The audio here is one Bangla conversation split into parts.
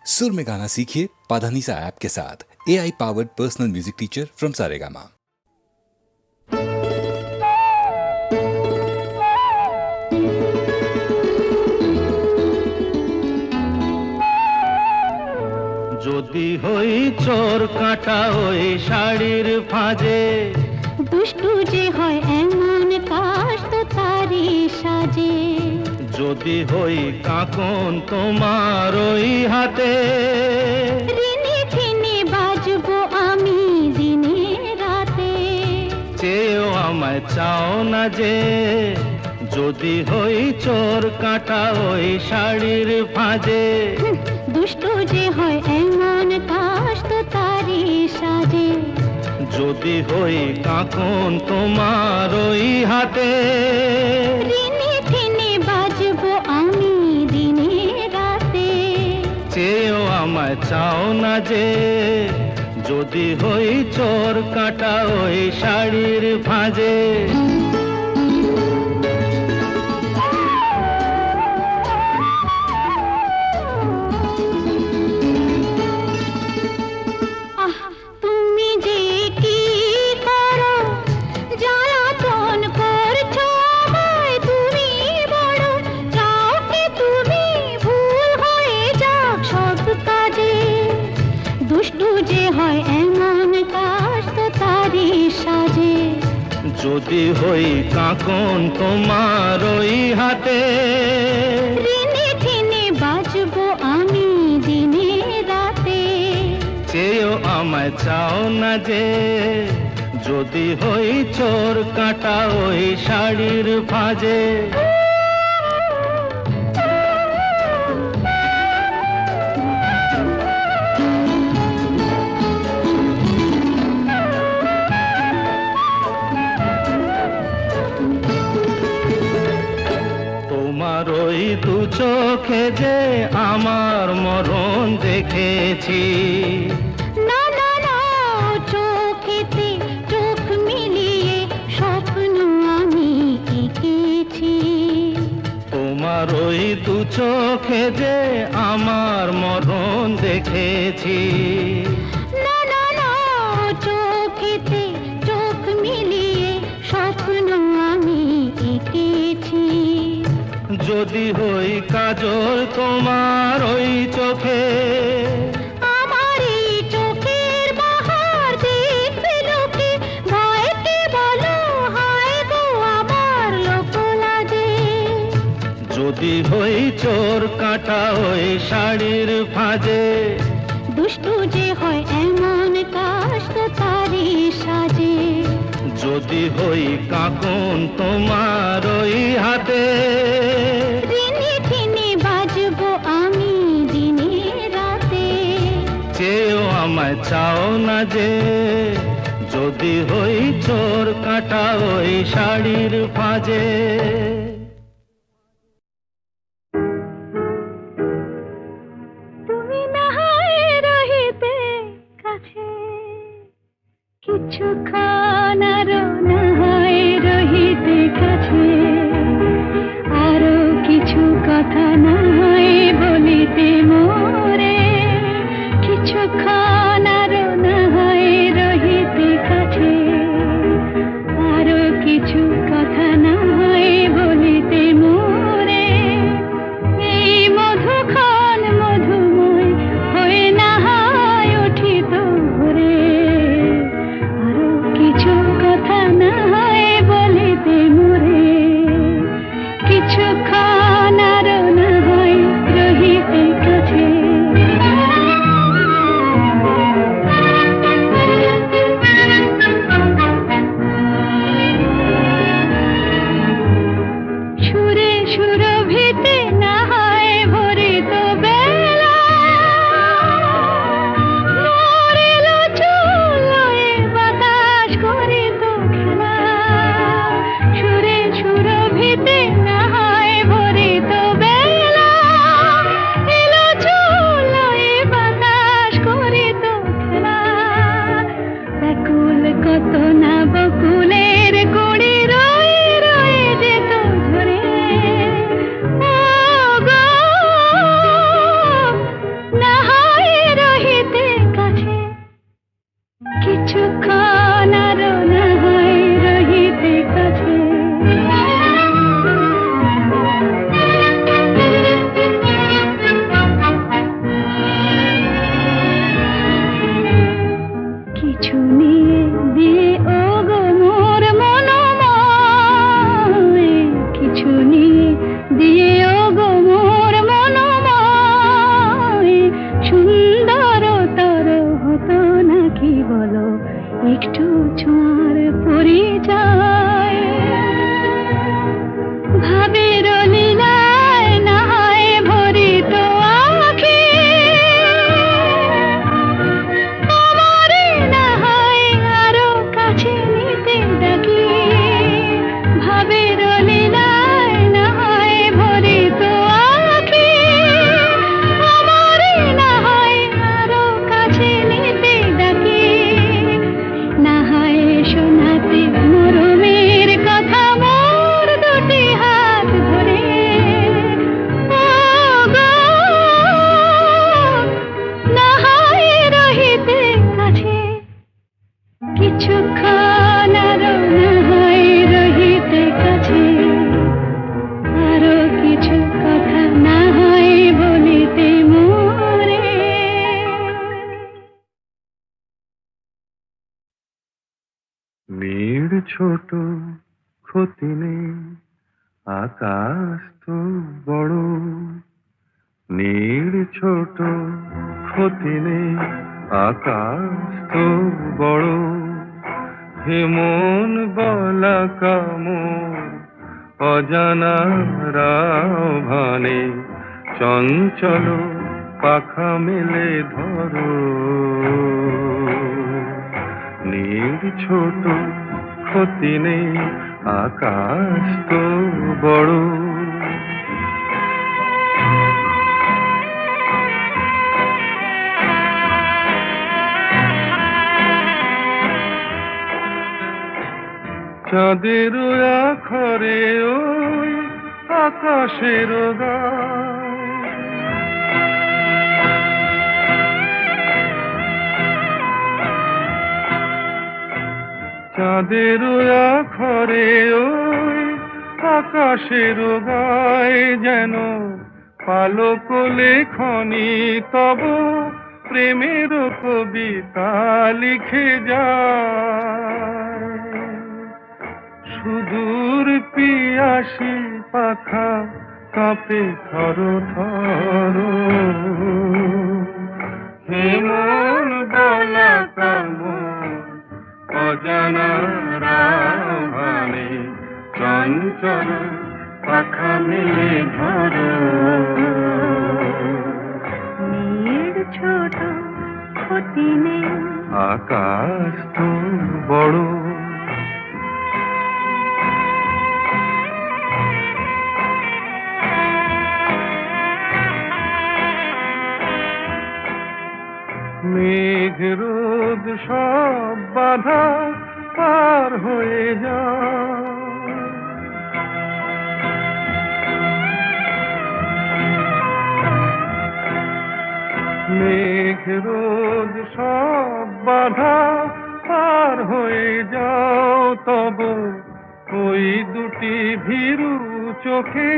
सुर में गाना सीखिए पाधानीसा ऐप के साथ। AI powered personal music teacher from Saregama. যদি হই চোর কাঁটা ওই শাড়ির ফাঁজে, দুষ্টু যে হয় এমন কাশ তো তারি সাজে। যদি হই কাঁকন তোমার ওই হাতে, ঋণে ঠেনে বাজবো আমি দিনে রাতে। চেয়েও আমায় চাও না যে, যদি হই চোর কাঁটা ওই শাড়ির ফাঁজে। দুষ্টু যে হয় এমন কাশ তো তারি সাজে। যদি হই কাঁকন তোমার ওই হাতে, ঋণে ঠেনে বাজবো আমি দিনে রাতে। চেয়েও আমায় চাও না যে, যদি হই চোর কাঁটা ওই শাড়ির ফাঁজে। তুমি যে কি করো, জ্বালাতন করছো আমায় তুমি বড়। চাও কি তুমি ভুল হয়ে যাক সব কাজে। দুষ্টু যে হয় এমন কাশ তো তারি সাজে। যদি হই কাঁকন তোমার ওই হাতে, ঋণে ঠেনে বাজবো আমি দিনে রাতে। চেয়েও আমায় চাও না যে, যদি হই চোর কাঁটা ওই শাড়ির ফাঁজে। তোমার ওই দু চোখে যে আমার মরণ দেখেছি। না না না, চোখেতে চোখ মিলিয়ে স্বপ্ন আমি এঁকেছি। তোমার ওই দু চোখে যে আমার মরণ দেখেছি। না না না, চোখেতে চোখ মিলিয়ে স্বপ্ন আমি এঁকেছি। যদি হই কাজল তোমার ওই চোখে, আমার এই চোখের বাহার দেখবে লোকে। ভয়কে বলো হায় গো আমার লোক লাজে। যদি হই চোর কাঁটা ওই শাড়ির ফাঁজে। দুষ্টু যে হয় এমন কাশ তো তারি সাজে। যদি হই কাঁকন তোমার ওই হাতে, ঋণে ঠেনে বাজবো আমি দিনে রাতে। চেয়েও আমায় চাও না যে, যদি হই চোর কাঁটা ওই শাড়ির ফাঁজে। তুমি না হয় রহিতে কাছে, কিছুক্ষণ আরো না হয় রহিতে কাছে। আরো কিছু কথা না হয় বলিতে মোরে। কিছুক্ষণ আরো না হয় রহিতে কাছে। আরো কিছু কথা না হয় বলিতে মোরে। এই মধুক্ষণ মধুময় হয়ে না হয় উঠিত ভোরে। আরো কিছু কথা না হয় বলিতে মোরে। কিছুক্ষণ আরো না হয় রহিতে কাছে। একটু ছোঁয়ার পরিচয় ভাবের লীলায় না হয় ভরিত আঁখি আমারে না হয় আরো কাছে নিতে ডাকি ভাবের লীলায় না হয় ভরিত আঁখি আমারে না হয় আরো কাছে নিতে ডাকি না হয় শোনাতে মরমের কথা মোর দুটি হাত ধরে ও গো না হয় রহিতে কাছে কিছুক্ষণ আরো না হয় রহিতে কাছে আরো কিছু কথা না হয় বলিতে মোরে নীড় ছোট ক্ষতি নেই আকাশ তো বড় নীড় ছোট ক্ষতি নেই আকাশ তো বড় হেমন বলা কামর অজানা রাভানে চঞ্চল পাখা মেলে ধরো নীড় ছোট ক্ষতি নেই আকাশ তো বড় চাঁদের আখরে ওই আকাশের গায় চাঁদের আখরে ওই আকাশের গায় যেন পালক লেখনি তব প্রেমের কবিতা লিখে যায় সুদূর পিয়াসী পাখা কাঁপে থর থর হেমন বলা কামর অজানা রাভানে চঞ্চল পাখা মেলে ধরো নীড় ছোট ক্ষতি নেই আকাশ তো বড় মেঘ রোদ সব বাধা পার হয়ে যায় মেঘ রোদ সব বাধা পার হয়ে যাও তব ওই দুটি ভীরু চোখে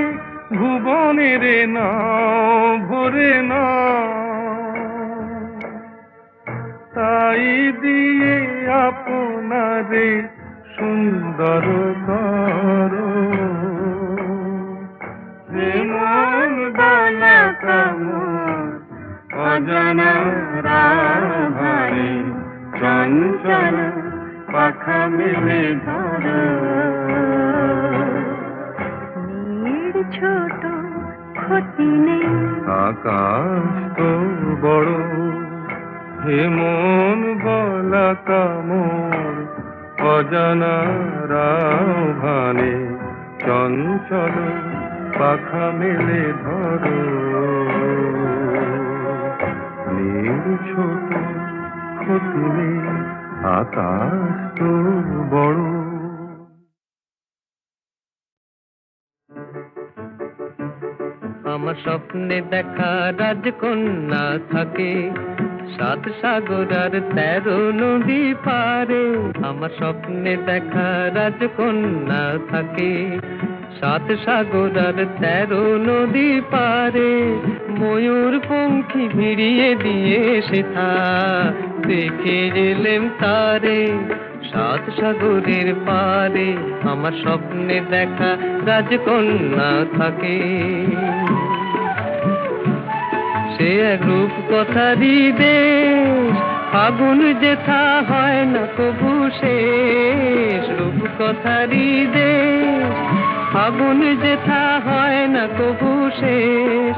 ভুবনের নাও ভরে নাও তাই দিয়ে আপনারে সুন্দর করো হেমন বালা কামর অজানা রাভানে চঞ্চল পাখা মেলে ধরো নীড় ছোট ক্ষতি নেই আকাশ তো বড় হেমন বলা কামর অজানা রাভানে চঞ্চল পাখা মেলে ধরো নীড় ছোট ক্ষতি নেই আকাশ তো বড় আমার স্বপ্নে দেখা রাজকন্যা থাকে 7 সাগর আর 13 নদী পারে আমার স্বপ্নে দেখা রাজকন্যা থাকে 7 সাগর আর 13 নদী পারে ময়ূর পঙ্খী ভিড়িয়ে দিয়ে সেথা দেখে এলেম তারে 7 সাগরের পারে আমার স্বপ্নে দেখা রাজকন্যা থাকে সে এক রূপ কথারই দেশ ফাগুন যেথা হয় না কবু শেষ, রূপকথারই দেশ। ফাগুন যেথা হয় না কবু শেষ,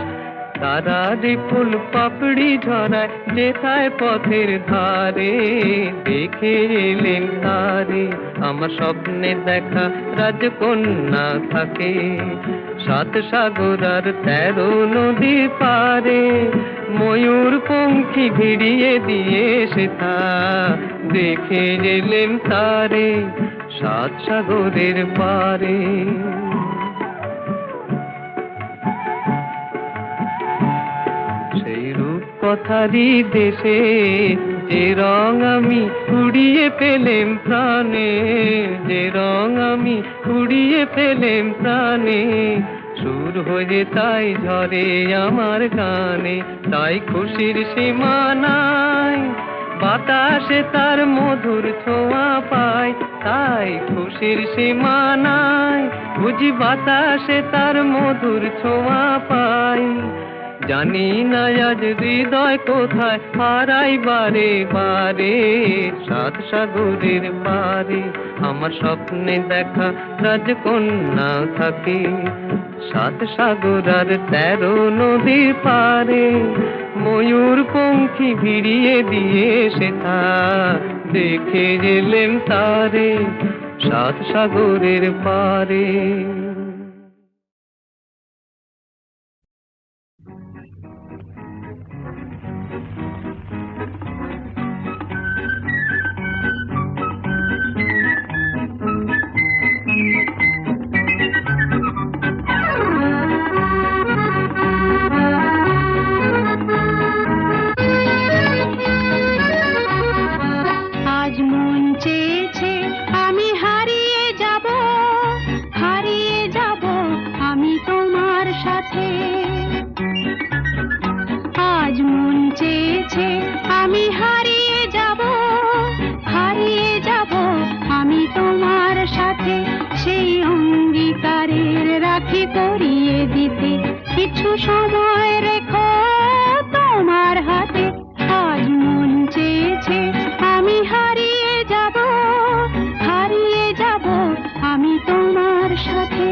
তারারি ফুল পাপড়ি ঝরায় যেথায় পথের ধারে। দেখে এলেন তারে আমার স্বপ্নে দেখা রাজকন্যা থাকে, 7 সাগর আর 13 নদী পারে। ময়ূর পঙ্খী ভিড়িয়ে দিয়ে সেথা দেখে এলেন তারে 7 সাগরের পারে। সেই রূপকথারই দেশে যে রং আমি কুড়িয়ে পেলেম প্রাণে, যে রং আমি কুড়িয়ে পেলেম প্রাণে। সুর হয়ে তাই ঝরে আমার গানে, তাই খুশির সীমা নাই। বাতাসে তার মধুর ছোঁয়া পায়, তাই খুশির সীমা নাই। বুঝি বাতাসে তার মধুর ছোঁয়া পাই, জানি না আজ হৃদয় কোথায় হারাই বারে বারে। 7 সাগরের পারে আমার স্বপ্নে দেখা রাজকন্যা থাকে, 7 সাগর আর 13 নদীর পারে। ময়ূর পঙ্খী ভিড়িয়ে দিয়ে সেথা দেখে গেলেন তারে 7 সাগরের পারে। আজ মন চেয়েছে আমি হারিয়ে যাব, হারিয়ে যাব আমি তোমার সাথে। আজ মন চেয়েছে আমি হারিয়ে যাব, হারিয়ে যাব আমি তোমার সাথে। সেই অঙ্গীকারের রাখি পরিয়ে দিতে কিছু সময় রেখো তোমার হাতে। আজ মন চেয়েছে আমি হারিয়ে যাব, হারিয়ে যাব আমি তোমার সাথে।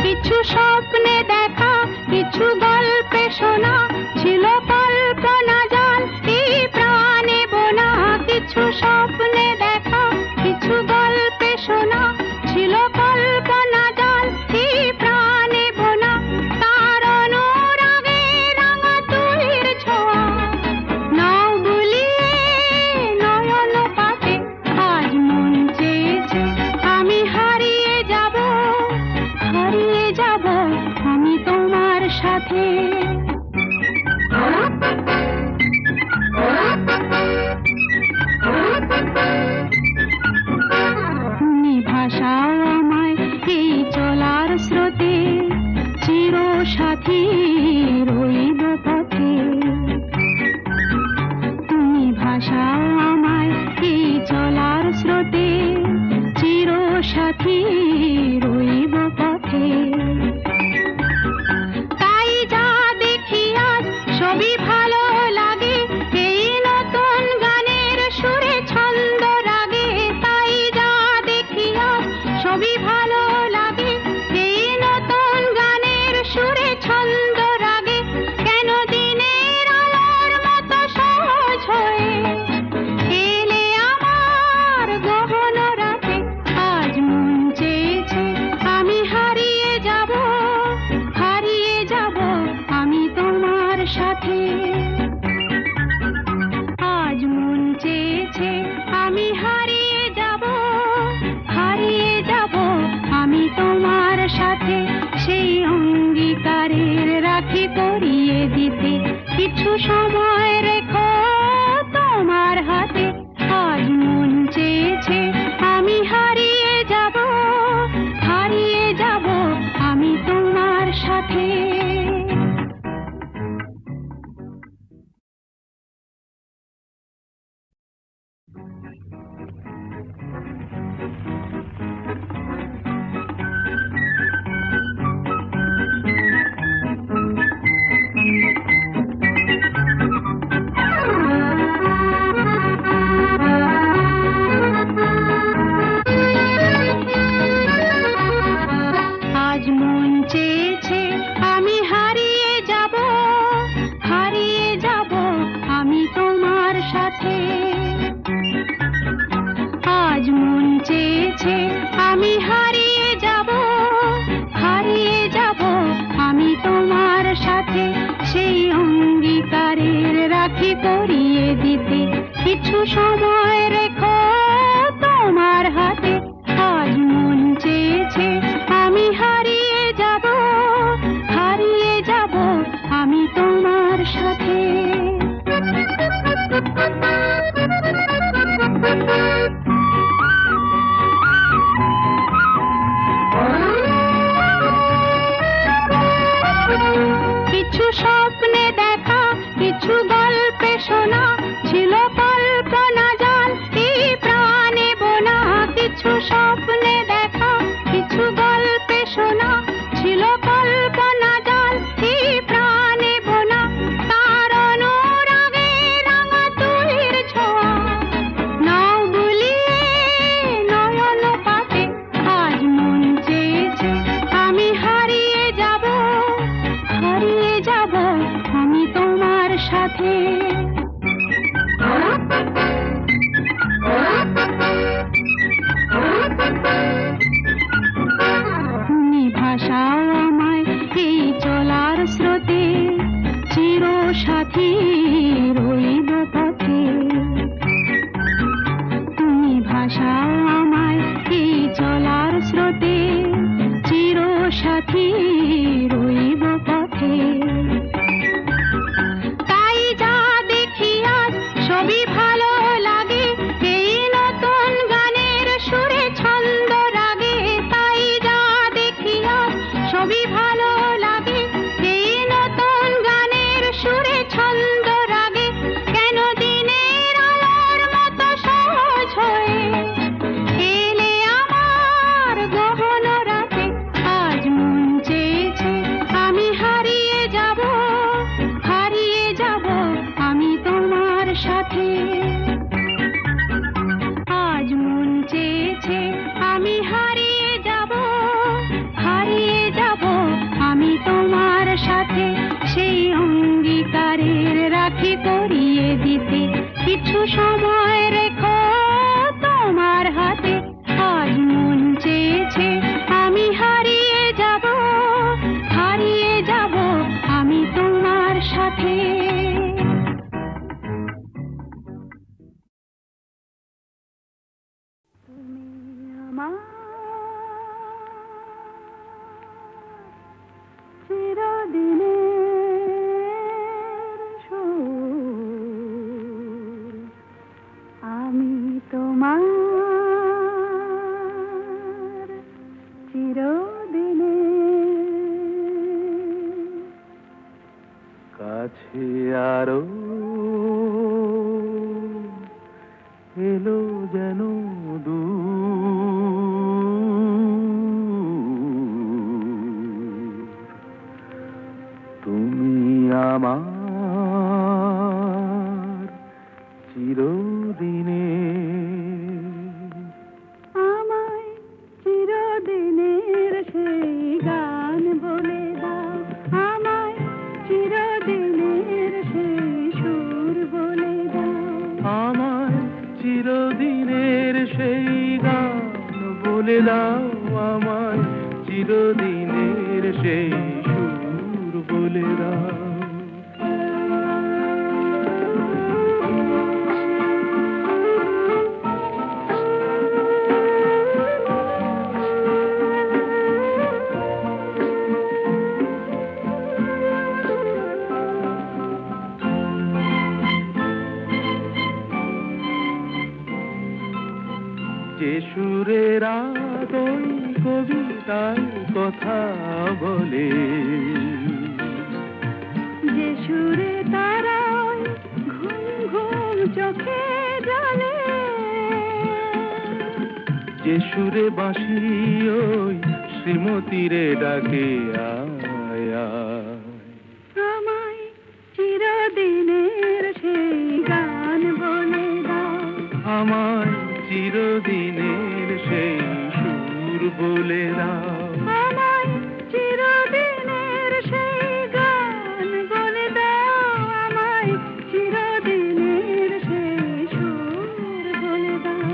কিছু স্বপ্নে দেখা, কিছু গল্পে শোনা, ছিল কল্পনা জাল এই প্রাণে বোনা। কিছু স্বপ্নে দেখা, কিছু গল্পে শোনা, ছিল কল্পনা জাল এই প্রাণে বোনা। তার অনুরাগে রাঙা তুলির ছোঁয়া নাও বুলিয়ে নয়ন পাতে। আজ মন চেয়েছে আমি হারিয়ে যাব, হারিয়ে যাব আমি তোমার সাথে। তুমি ভাষাও আমায় এই চলার স্রোতে, চির সাথী রইব পথে। তুমি ভাষাও আমায় এই চলার স্রোতে, চির সাথী রইব পথে। তাই যা দেখি আজ সবই ভালো লাগে, এই নতুন গানের সুরে ছন্দ রাগে। তাই যা দেখি আজ সবই ভালো লাগে, এই নতুন গানের সুরে ছন্দ রাগে। কেন দিনের আলোর মতো সহজ হয়ে এলে আমার গহন রাতে। আজ মন চেয়েছে আমি হারিয়ে যাব, হারিয়ে যাব আমি তোমার সাথে। আজ মন চেয়েছে আমি হারিয়ে যাব, হারিয়ে যাব আমি তোমার সাথে। সেই অঙ্গীকারের রাখি পরিয়ে দিতে কিছু সময় রেখো তোমার হাতে। আজ মন চেয়েছে আমি হারিয়ে যাব, হারিয়ে যাব আমি তোমার সাথে। সময় রেখো তোমার হাতে, আজ মন চেয়েছে আমি হারিয়ে যাব, হারিয়ে যাব আমি তোমার সাথে। কিছু স্বপ্নে দেখা, কিছু গল্পে শোনা, ছিল কল্পনা জাল এই প্রাণে বোনা। কিছু স্বপ্নে দেখা, কিছু গল্পে শোনা, ছিল কল্পনা জাল এই প্রাণে বোনা। তার অনুরাগে রাঙা তুলির ছোঁয়া নাও বুলিয়ে নয়ন পাতে, আজ মন চেয়েছে আমি হারিয়ে যাব, হারিয়ে যাব আমি তোমার সাথে। তুমি ভাষাও আমায় এই চলার স্রোতে, চির সাথী রইব পথে। তুমি ভাষাও আমায় এই চলার স্রোতে, চির সাথী রইব পথে। তাই যা দেখি আজ সবই ভালো লাগে, এই নতুন গানের সুরে ছন্দ রাগে। তাই যা দেখি আজ সবই ভালো লাগে, এই নতুন গানের সুরে ছন্দ রাগে। কেন দিনের আলোর মতো সহজ হয়ে এলে আমার গহন রাতে, আজ মন চেয়েছে আমি হারিয়ে যাব, হারিয়ে যাব আমি তোমার সাথে। আজ মন চেয়েছে আমি হারিয়ে যাব, হারিয়ে যাব আমি তোমার সাথে। সেই অঙ্গীকারের রাখি পরিয়ে দিতে, কিছু সময় রেখো তোমার হাতে, আজ মন চেয়েছে আমি হারিয়ে যাব, হারিয়ে যাব আমি তোমার সাথে। তুমি আমার চিরদিনের সুর, আমি তোমার চিরদিনের। কাছে আরো এলো যেন দূর, তুমি আমার চিরদিনের। আমায় চিরদিনের সেই গান বলে দাও, আমায় চিরদিনের সেই সুর বলে দাও। আমার চিরদিনের সেই গান বলে দাও, আমায় চিরদিনের সেই সুর বলে দাও। যে সুরের ওই কবিতার কথা বলে, যে সুরে তারা ঘুম ঘুম চোখে জ্বলে, যে সুরে বাঁশি ওই শ্রীমতীরে ডাকে আয় আয়। আমায় চিরদিনের সেই গান বলে দাও, আমায় চিরদিনের সেই সুর বলে দাও। আমায় চিরদিনের সেই গান বলে দাও, আমায় চিরদিনের সেই সুর বলে দাও।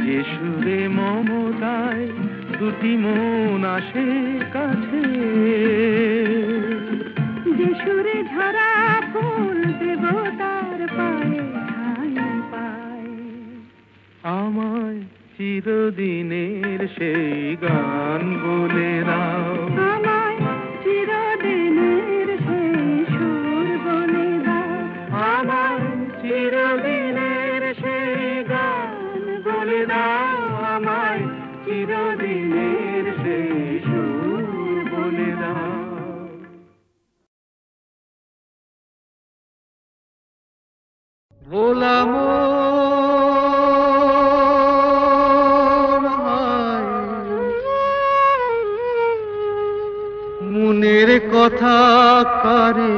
যে সুরে মমতায় দুটি মন আসে কাছে, যে সুরে ঝরা ফুল দেবতার পায়ে ঠাঁই পায়। আমায় চিরদিনের সেই গান বলে দাও, আমায় চিরদিনের সেই সুর বলে দাও, আমায় চিরদিনের সেই গান বলে দাও, আমায় চিরদিনের সেই সুর বলে দাও। ভোলা মনের কথা কারে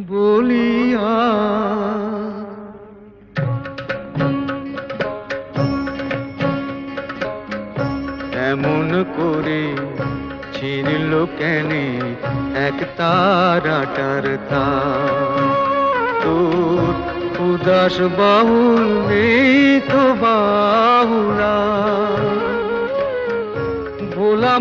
বলিয়া, এমন করে ছিঁড়ল কেনে এক তারাটার তার। তোর উদাস বাহুল নেই তো বাহুলা, ভোলা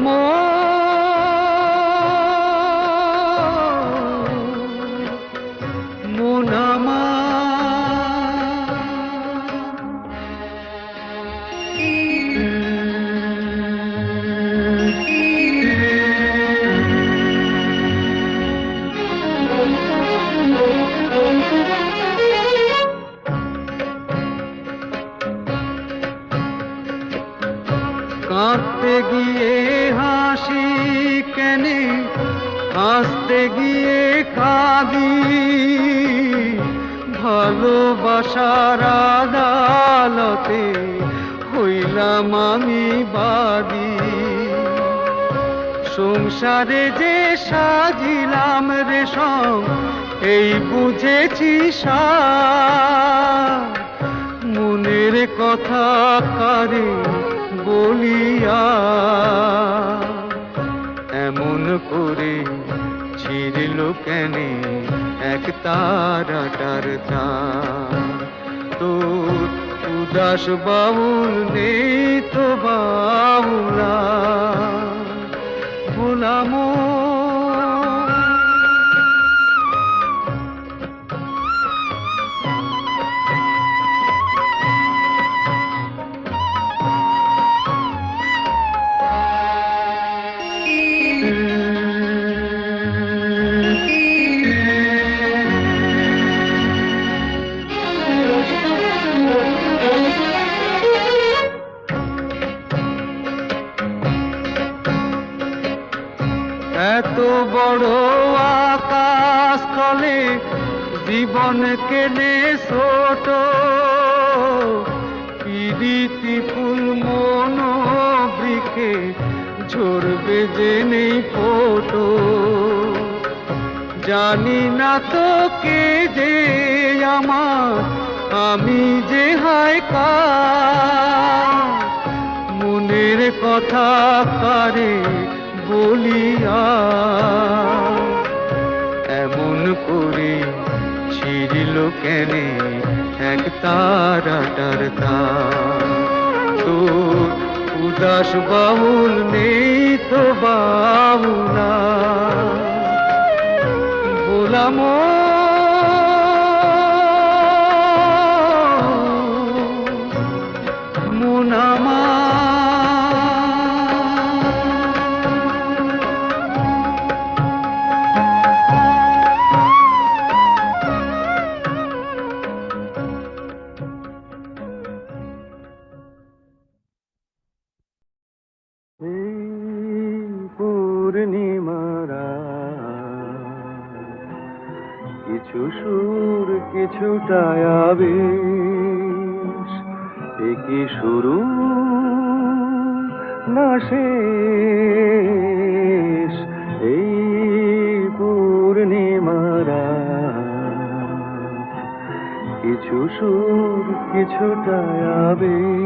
মন আমার। কাঁদতে গিয়ে হাসি কেনে, হাসতে গিয়ে কাঁদি, ভালোবাসার আদালতে হইলাম আমি বাদী। সংসারে যে সাজিলাম রেশম, এই বুঝেছি সার। মনের কথা কারে বলিয়া, এমন করে ছিঁড়ল কেনে এক তারাটার তার। তোর উদাস বাহুল নেই তো বাহুলা, ভোলাম এত বড় আকাশ তলে জীবন কেনে ছোট, পিরিতি ফুল মন বৃক্ষে ঝরবে যে নেই ফোটো। জানি না তো কে যে আমার, আমি যে হায় কার। মনের কথা কারে বলিয়া, এমন করে ছিঁড়ল কেনে এক তারাটার তার। তোর উদাস বাহুল নেই তো বাহুলা, ভোলাম মন আমার। পূর্ণিমারা কিছু সুর কিছুটা আবেশ, এ কি শুরু না শেষ? এই পূর্ণিমারা কিছু সুর কিছুটা আবেশ।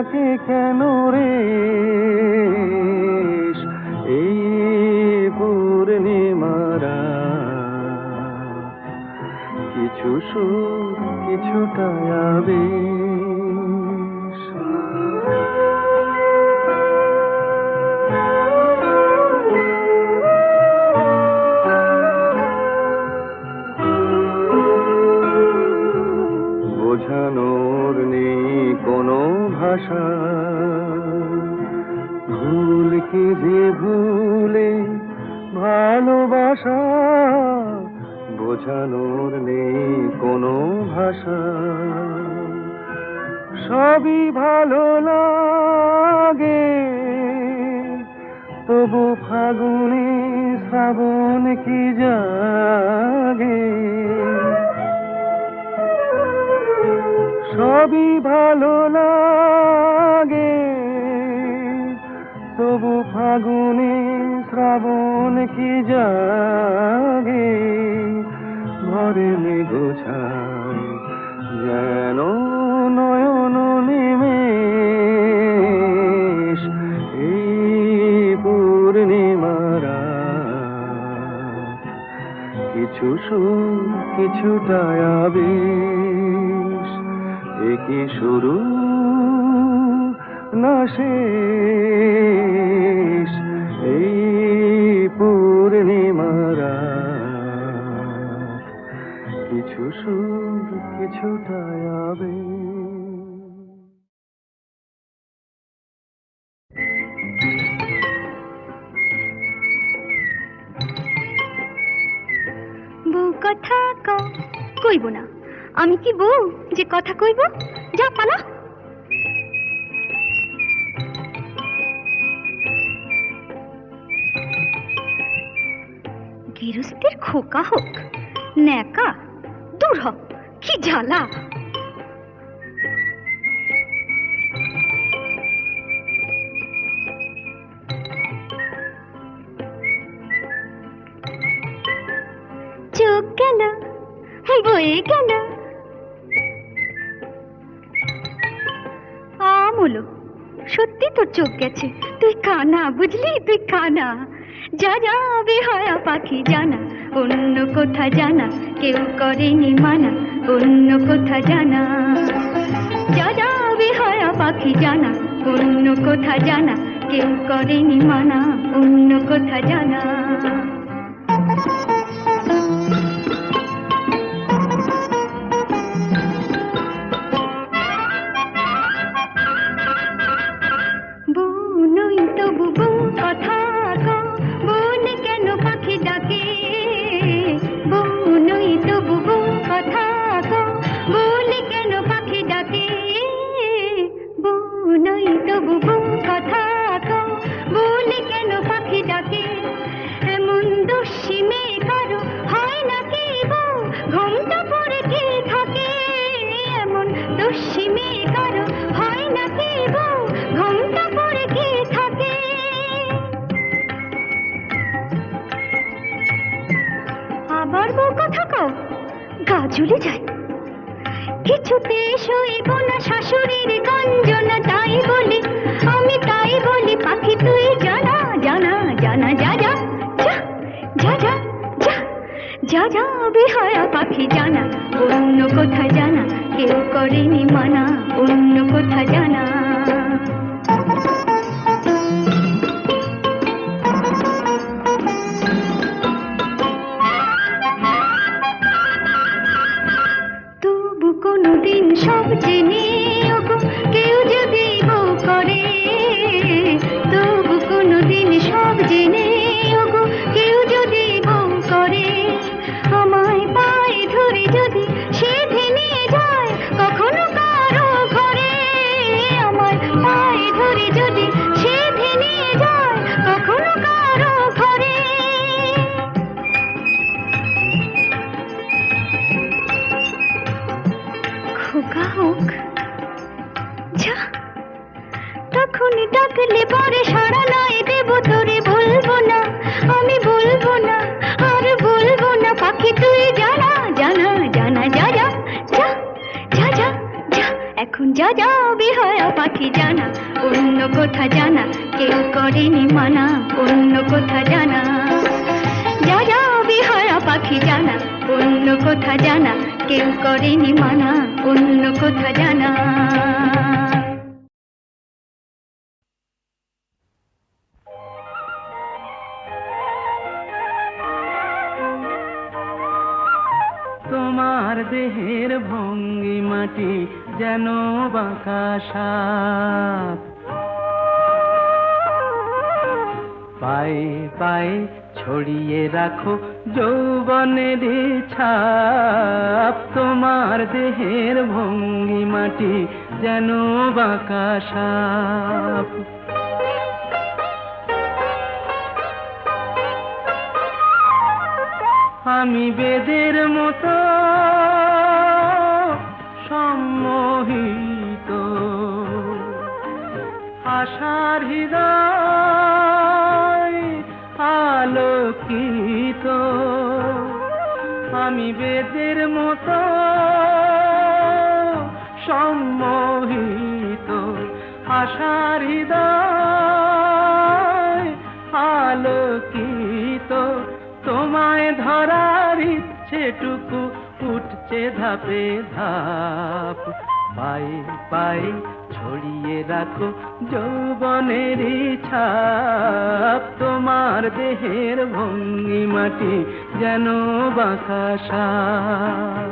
ডাকে কেন রে এই পূর্ণিমারা কিছু সুর কিছুটা আবেশ বোঝানোর নেই কোনো ভাষা ভুল কি যে ভুলে ভালোবাসা বোঝানোর নেই কোনো ভাষা সবই ভালো লাগে তবু ফাগুনে শ্রাবণ কি জাগে সবই ভালো লাগে তবু ফাগুনে শ্রাবণ কি জাগে ঘরে গোছায় যেন নয়ন নিমেষ এই পূর্ণিমারা কিছু সুর কিছুটা আবেশ একই শুরু না শেষ এই পূর্ণিমারা কিছু সুর কিছুটা আবেশ বউ কথা কইব না আমি কি বউ যে কথা কইব যা পালা গৃহস্থের খোকা হোক ন্যাকা দূর হ কি জ্বালা চোখ গেল বয়ে গেল আমলো সত্যি তোর চোখ গেছে তুই কানা বুঝলি তুই কানা যা যা বেহায়া পাখি জানা অন্য কোথা জানা কেউ করেনি মানা অন্য কোথা জানা যা যা বেহায়া পাখি জানা অন্য কোথা জানা কেউ করেনি মানা অন্য কোথা জানা ঝুলে যায় কিছুতে সইব না শাশুড়ির গঞ্জনা তাই বলি আমি তাই বলি পাখি তুই জানা জানা জানা যা যা যা যা যা যা যা বেহায়া পাখি জানা অন্য কোথা জানা কেউ করেনি মানা অন্য কোথা জানা কোনদিন সব জেনে কেউ যদি বউ করে তবু কোনদিন সব জেনে কেউ যদি বউ করে আমায় পায়ে ধরে যদি সে ভেঙে যায় কখনো কারো ঘরে আমায় পায়ে ধরে যদি সে ভেঙে যায় কখনো কারো ঘরে খোকা হোক যা যা বেহায়া পাখি জানা, অন্য কোথা জানা কেউ করেনি মানা, অন্য কোথা জানা। যা যা বেহায়া পাখি জানা, অন্য কোথা জানা কেউ করেনি মানা, অন্য কোথা জানা। তোমার দেহের ভঙ্গিমাটি যেন বাঁকা সাপ, পায়ে পায়ে ছড়িয়ে রাখো যৌবনের ছাপ। তোমার দেহের ভঙ্গিমাটি যেন বাঁকা সাপ। আমি বেদের মতো সম্মোহিত, আশার হৃদয় আলোকিত। আমি বেদের মতো সম্মোহিত, আশার হৃদয় আলোকিত। তোমায় ধরার ইচ্ছেটুকু উঠছে ধাপে ধাপ, পায়ে পায়ে ছড়িয়ে রাখো যৌবনের ছাপ। তোমার দেহের ভঙ্গিমাটি যেন বাঁকা সাপ।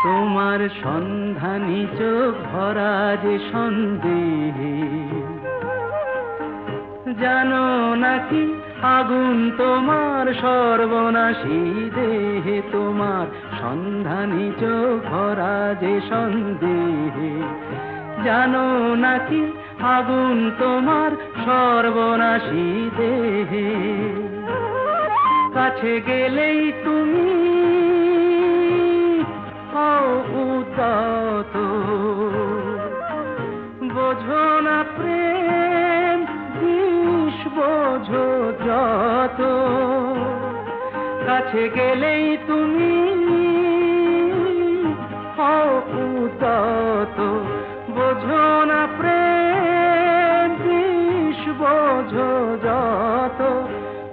তোমার সন্ধানী চোখ ভরা যে সন্দেহে, জানো নাকি আগুন তোমার সর্বনাশী দেহে। তোমার সন্ধানী চোখ ভরা যে সন্দেহে, জানো নাকি আগুন তোমার সর্বনাশী দেহে। কাছে গেলেই তুমি উদাত, বোঝো না প্রেম বিষ বোঝো যত। কাছে গেলেই তুমি উদাত, বোঝো না প্রেম বিষ বোঝো যত।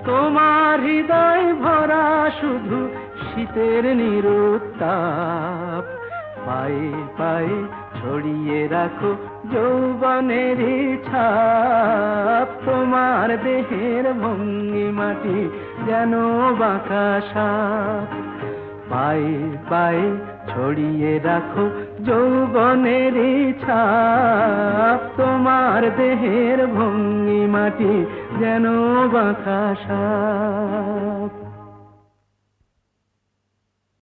তোমার হৃদয় ভরা শুধু শীতের নিরুত্তাপ, পায়ে পায়ে ছড়িয়ে রাখো যৌবনের ছাপ। তোমার দেহের ভঙ্গিমাটি যেন বাঁকা সাপ, পায়ে পায়ে ছড়িয়ে রাখো যৌবনের ছাপ। তোমার দেহের ভঙ্গিমাটি যেন বাঁকা সাপ।